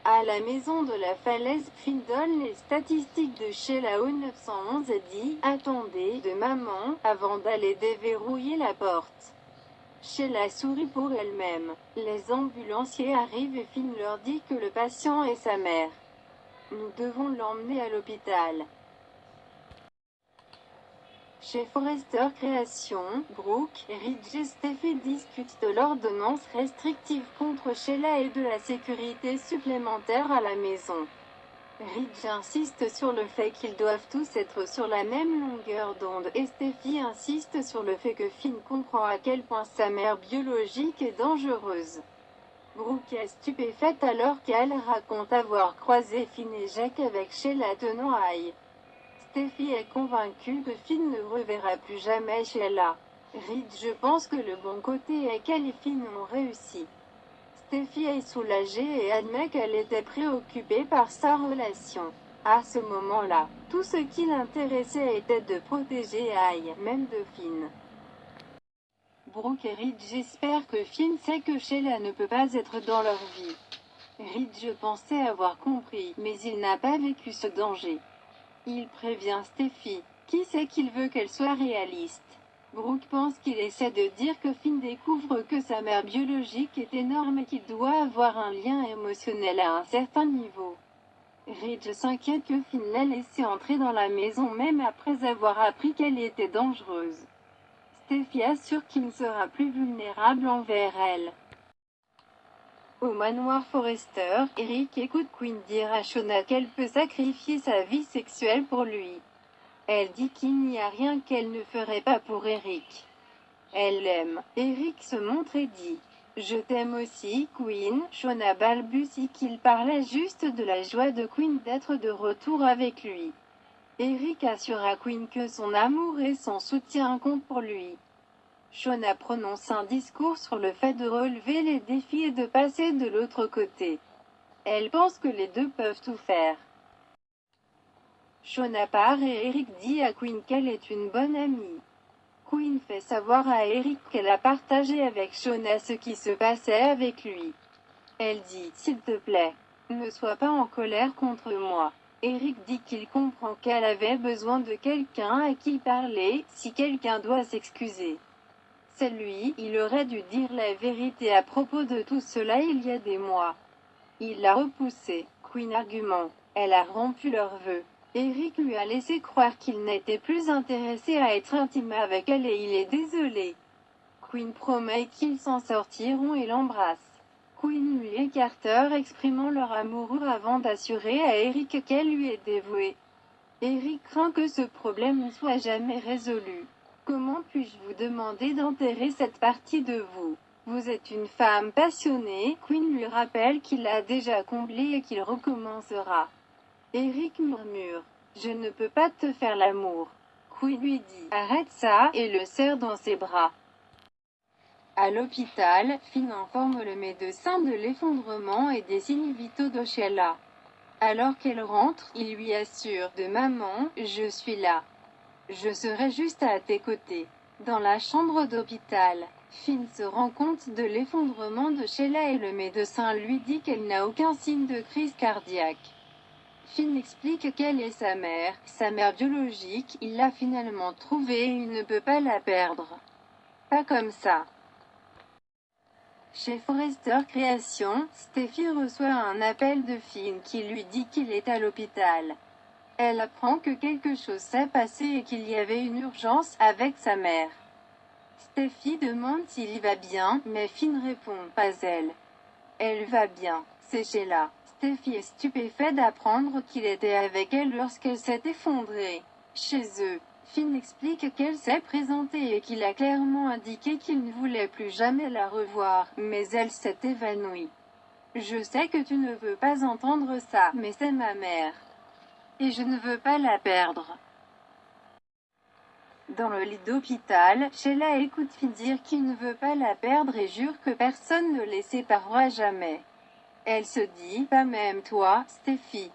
À la maison de la falaise, Finn donne les statistiques de Sheila au 911 et dit « Attendez » de maman, avant d'aller déverrouiller la porte. Sheila sourit pour elle-même. Les ambulanciers arrivent et Finn leur dit que le patient est sa mère. Nous devons l'emmener à l'hôpital. Chez Forrester Création, Brooke, Ridge et Steffi discutent de l'ordonnance restrictive contre Sheila et de la sécurité supplémentaire à la maison. Ridge insiste sur le fait qu'ils doivent tous être sur la même longueur d'onde et Steffi insiste sur le fait que Finn comprend à quel point sa mère biologique est dangereuse. Brooke est stupéfaite alors qu'elle raconte avoir croisé Finn et Jack avec Sheila tenant aïe. Steffi est convaincue que Finn ne reverra plus jamais Sheila. Ridge pense que le bon côté est qu'elle et Finn ont réussi. Steffi est soulagée et admet qu'elle était préoccupée par sa relation. À ce moment-là, tout ce qui l'intéressait était de protéger Aïe, même de Finn. Brooke et Ridge espèrent que Finn sait que Sheila ne peut pas être dans leur vie. Ridge pensait avoir compris, mais il n'a pas vécu ce danger. Il prévient Steffi, qui sait qu'il veut qu'elle soit réaliste. Brooke pense qu'il essaie de dire que Finn découvre que sa mère biologique est énorme et qu'il doit avoir un lien émotionnel à un certain niveau. Ridge s'inquiète que Finn l'ait laissée entrer dans la maison même après avoir appris qu'elle était dangereuse. Steffi assure qu'il sera plus vulnérable envers elle. Au manoir Forrester, Eric écoute Quinn dire à Shona qu'elle peut sacrifier sa vie sexuelle pour lui. Elle dit qu'il n'y a rien qu'elle ne ferait pas pour Eric. Elle l'aime. Eric se montre et dit « Je t'aime aussi, Quinn ». Shona balbutie qu'il parlait juste de la joie de Quinn d'être de retour avec lui. Eric assure à Quinn que son amour et son soutien comptent pour lui. Shona prononce un discours sur le fait de relever les défis et de passer de l'autre côté. Elle pense que les deux peuvent tout faire. Shona part et Eric dit à Quinn qu'elle est une bonne amie. Quinn fait savoir à Eric qu'elle a partagé avec Shona ce qui se passait avec lui. Elle dit « S'il te plaît, ne sois pas en colère contre moi ». Eric dit qu'il comprend qu'elle avait besoin de quelqu'un à qui parler, si quelqu'un doit s'excuser. C'est lui, il aurait dû dire la vérité à propos de tout cela il y a des mois. Il l'a repoussée. Quinn argument. Elle a rompu leurs vœux. Eric lui a laissé croire qu'il n'était plus intéressé à être intime avec elle et il est désolé. Quinn promet qu'ils s'en sortiront et l'embrasse. Quinn lui et Carter exprimant leur amour avant d'assurer à Eric qu'elle lui est dévouée. Eric craint que ce problème ne soit jamais résolu. Comment puis-je vous demander d'enterrer cette partie de vous? Vous êtes une femme passionnée. Quinn lui rappelle qu'il l'a déjà comblé et qu'il recommencera. Eric murmure. Je ne peux pas te faire l'amour. Quinn lui dit. Arrête ça, et le serre dans ses bras. À l'hôpital, Finn informe le médecin de l'effondrement et des signes vitaux de Sheila. Alors qu'elle rentre, il lui assure « De maman, je suis là. Je serai juste à tes côtés. » Dans la chambre d'hôpital, Finn se rend compte de l'effondrement de Sheila et le médecin lui dit qu'elle n'a aucun signe de crise cardiaque. Finn explique qu'elle est sa mère biologique, il l'a finalement trouvée et il ne peut pas la perdre. Pas comme ça. Chez Forrester Création, Steffi reçoit un appel de Finn qui lui dit qu'il est à l'hôpital. Elle apprend que quelque chose s'est passé et qu'il y avait une urgence avec sa mère. Steffi demande s'il y va bien, mais Finn répond « Pas elle. Elle va bien, c'est Sheila ». Steffi est stupéfaite d'apprendre qu'il était avec elle lorsqu'elle s'est effondrée. Chez eux, Finn explique qu'elle s'est présentée et qu'il a clairement indiqué qu'il ne voulait plus jamais la revoir, mais elle s'est évanouie. « Je sais que tu ne veux pas entendre ça, mais c'est ma mère. Et je ne veux pas la perdre. » Dans le lit d'hôpital, Sheila écoute Finn dire qu'il ne veut pas la perdre et jure que personne ne les séparera jamais. Elle se dit « Pas même toi, Steffi.